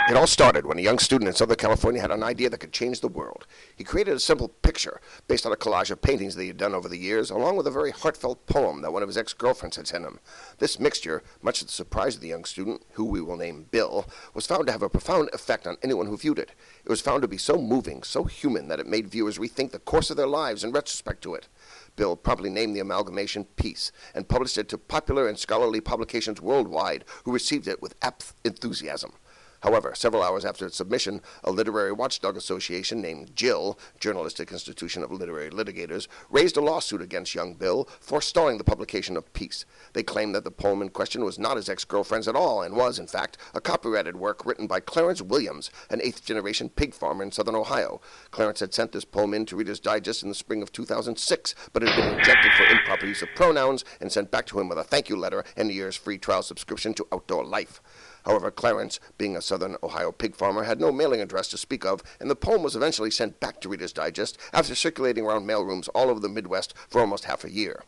It all started when a young student in Southern California had an idea that could change the world. He created a simple picture based on a collage of paintings that he had done over the years, along with a very heartfelt poem that one of his ex-girlfriends had sent him. This mixture, much to the surprise of the young student, who we will name Bill, was found to have a profound effect on anyone who viewed it. It was found to be so moving, so human, that it made viewers rethink the course of their lives in retrospect to it. Bill promptly named the amalgamation Peace and published it to popular and scholarly publications worldwide, who received it with apt enthusiasm. However, several hours after its submission, a literary watchdog association named JIL, Journalistic Institution of Literary Litigators, raised a lawsuit against young Bill, forestalling the publication of Peace. They claimed that the poem in question was not his ex-girlfriend's at all, and was, in fact, a copyrighted work written by Clarence Williams, an eighth-generation pig farmer in southern Ohio. Clarence had sent this poem in to Reader's Digest in the spring of 2006, but had been rejected for improper use of pronouns and sent back to him with a thank you letter and a year's free trial subscription to Outdoor Life. However, Clarence, being a southern Ohio pig farmer, had no mailing address to speak of, and the poem was eventually sent back to Reader's Digest after circulating around mailrooms all over the Midwest for almost half a year.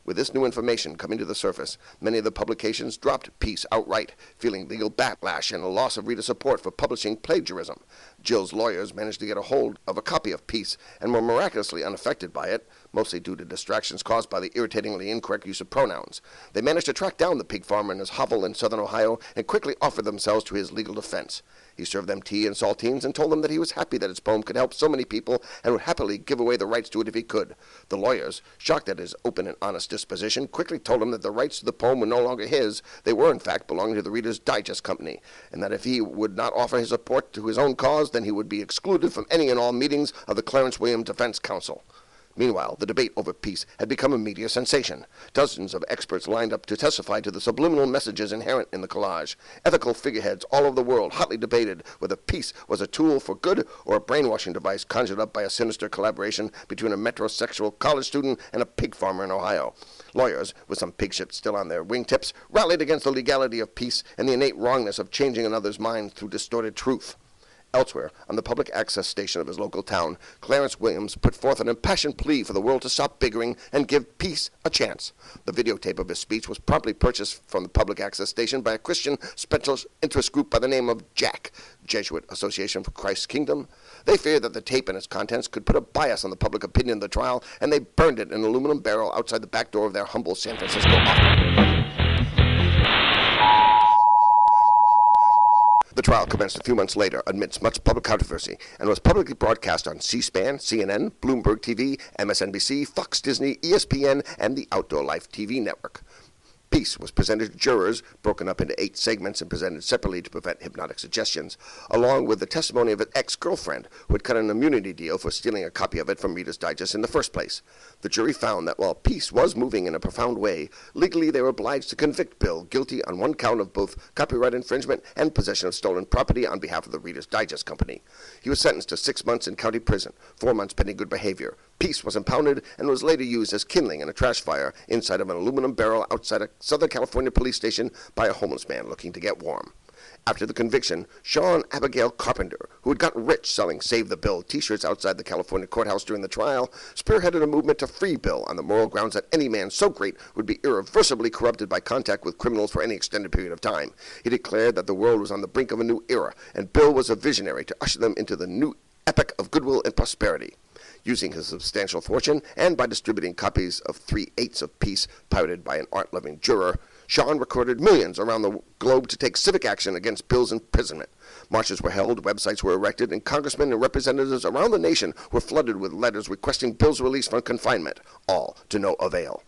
With this new information coming to the surface, many of the publications dropped Peace outright, feeling legal backlash and a loss of reader support for publishing plagiarism. Jill's lawyers managed to get a hold of a copy of Peace and were miraculously unaffected by it, mostly due to distractions caused by the irritatingly incorrect use of pronouns. They managed to track down the pig farmer in his hovel in southern Ohio and quickly offered themselves to his legal defense. He served them tea and saltines and told them that he was happy that his poem could help so many people and would happily give away the rights to it if he could. The lawyers, shocked at his open and honest disposition, quickly told him that the rights to the poem were no longer his. They were, in fact, belonging to the Reader's Digest Company, and that if he would not offer his support to his own cause, then he would be excluded from any and all meetings of the Clarence Williams Defense Council. Meanwhile, the debate over Peace had become a media sensation. Dozens of experts lined up to testify to the subliminal messages inherent in the collage. Ethical figureheads all over the world hotly debated whether Peace was a tool for good or a brainwashing device conjured up by a sinister collaboration between a metrosexual college student and a pig farmer in Ohio. Lawyers, with some pig ships still on their wingtips, rallied against the legality of Peace and the innate wrongness of changing another's mind through distorted truth. Elsewhere, on the public access station of his local town, Clarence Williams put forth an impassioned plea for the world to stop bickering and give peace a chance. The videotape of his speech was promptly purchased from the public access station by a Christian special interest group by the name of JAC, Jesuit Association for Christ's Kingdom. They feared that the tape and its contents could put a bias on the public opinion of the trial, and they burned it in an aluminum barrel outside the back door of their humble San Francisco office. The trial commenced a few months later amidst much public controversy and was publicly broadcast on C-SPAN, CNN, Bloomberg TV, MSNBC, Fox, Disney, ESPN, and the Outdoor Life TV network. Peace was presented to jurors, broken up into 8 segments and presented separately to prevent hypnotic suggestions, along with the testimony of an ex-girlfriend who had cut an immunity deal for stealing a copy of it from Reader's Digest in the first place. The jury found that while Peace was moving in a profound way, legally they were obliged to convict Bill guilty on one count of both copyright infringement and possession of stolen property on behalf of the Reader's Digest Company. He was sentenced to 6 months in county prison, 4 months pending good behavior. Peace was impounded and was later used as kindling in a trash fire inside of an aluminum barrel outside a Southern California police station by a homeless man looking to get warm. After the conviction, Sean Abigail Carpenter, who had gotten rich selling Save the Bill t-shirts outside the California courthouse during the trial, spearheaded a movement to free Bill on the moral grounds that any man so great would be irreversibly corrupted by contact with criminals for any extended period of time. He declared that the world was on the brink of a new era, and Bill was a visionary to usher them into the new epoch of goodwill and prosperity. Using his substantial fortune, and by distributing copies of 3/8 of Peace pirated by an art-loving juror, Sean recruited millions around the globe to take civic action against Bill's imprisonment. Marches were held, websites were erected, and congressmen and representatives around the nation were flooded with letters requesting Bill's release from confinement, all to no avail.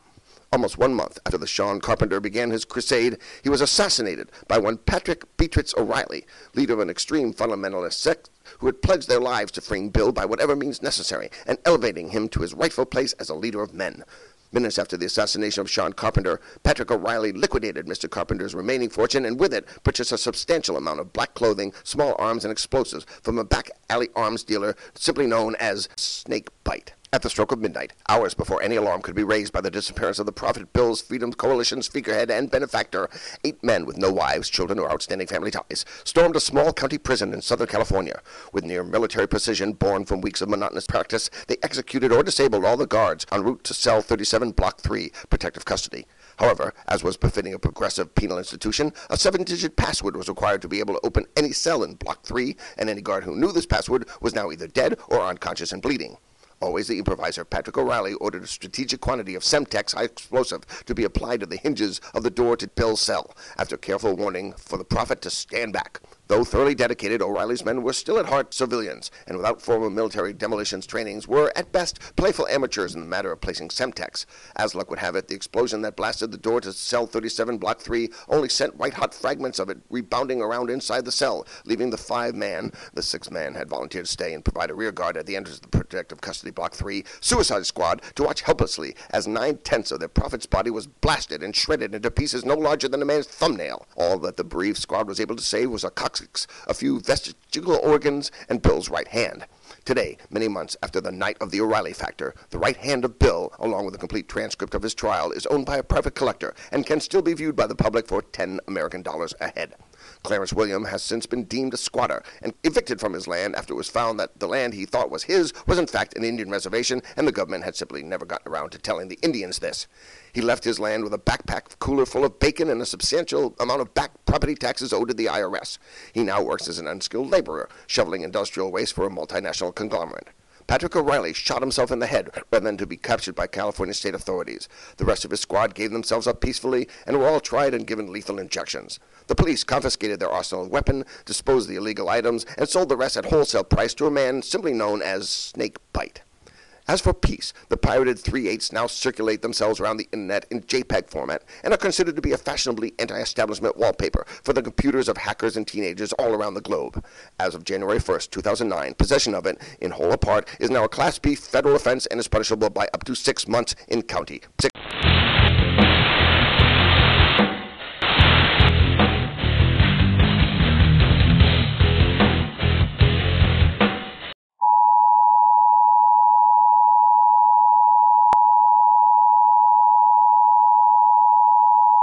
Almost 1 month after the Sean Carpenter began his crusade, he was assassinated by one Patrick Beatrix O'Reilly, leader of an extreme fundamentalist sect who had pledged their lives to freeing Bill by whatever means necessary and elevating him to his rightful place as a leader of men. Minutes after the assassination of Sean Carpenter, Patrick O'Reilly liquidated Mr. Carpenter's remaining fortune and with it purchased a substantial amount of black clothing, small arms, and explosives from a back alley arms dealer simply known as Snake Bite. At the stroke of midnight, hours before any alarm could be raised by the disappearance of the Prophet Bill's Freedom Coalition's figurehead and benefactor, 8 men with no wives, children, or outstanding family ties stormed a small county prison in Southern California. With near military precision born from weeks of monotonous practice, they executed or disabled all the guards en route to cell 37, block 3, protective custody. However, as was befitting a progressive penal institution, a 7-digit password was required to be able to open any cell in Block 3, and any guard who knew this password was now either dead or unconscious and bleeding. Always the improviser, Patrick O'Reilly ordered a strategic quantity of Semtex high explosive to be applied to the hinges of the door to Bill's cell, after careful warning for the prophet to stand back. Though thoroughly dedicated, O'Reilly's men were still at heart civilians, and without formal military demolitions trainings were, at best, playful amateurs in the matter of placing Semtex. As luck would have it, the explosion that blasted the door to cell 37, Block 3, only sent white-hot fragments of it rebounding around inside the cell, leaving the 5-man, the 6th man had volunteered to stay and provide a rear guard at the entrance of the protective custody Block 3, Suicide Squad, to watch helplessly as 9/10 of their prophet's body was blasted and shredded into pieces no larger than a man's thumbnail. All that the bereaved squad was able to save was a coccyx, a few vestigial organs, and Bill's right hand. Today, many months after the night of the O'Reilly factor, the right hand of Bill, along with a complete transcript of his trial, is owned by a private collector and can still be viewed by the public for $10 American a head. Clarence William has since been deemed a squatter and evicted from his land after it was found that the land he thought was his was in fact an Indian reservation, and the government had simply never gotten around to telling the Indians this. He left his land with a backpack cooler full of bacon and a substantial amount of back property taxes owed to the IRS. He now works as an unskilled laborer, shoveling industrial waste for a multinational conglomerate. Patrick O'Reilly shot himself in the head rather than to be captured by California state authorities. The rest of his squad gave themselves up peacefully and were all tried and given lethal injections. The police confiscated their arsenal of weapons, disposed of the illegal items, and sold the rest at wholesale price to a man simply known as Snake Bite. As for peace, the pirated 3/8 now circulate themselves around the internet in JPEG format and are considered to be a fashionably anti-establishment wallpaper for the computers of hackers and teenagers all around the globe. As of January 1st, 2009, possession of it, in whole or part, is now a Class B federal offense and is punishable by up to 6 months in county.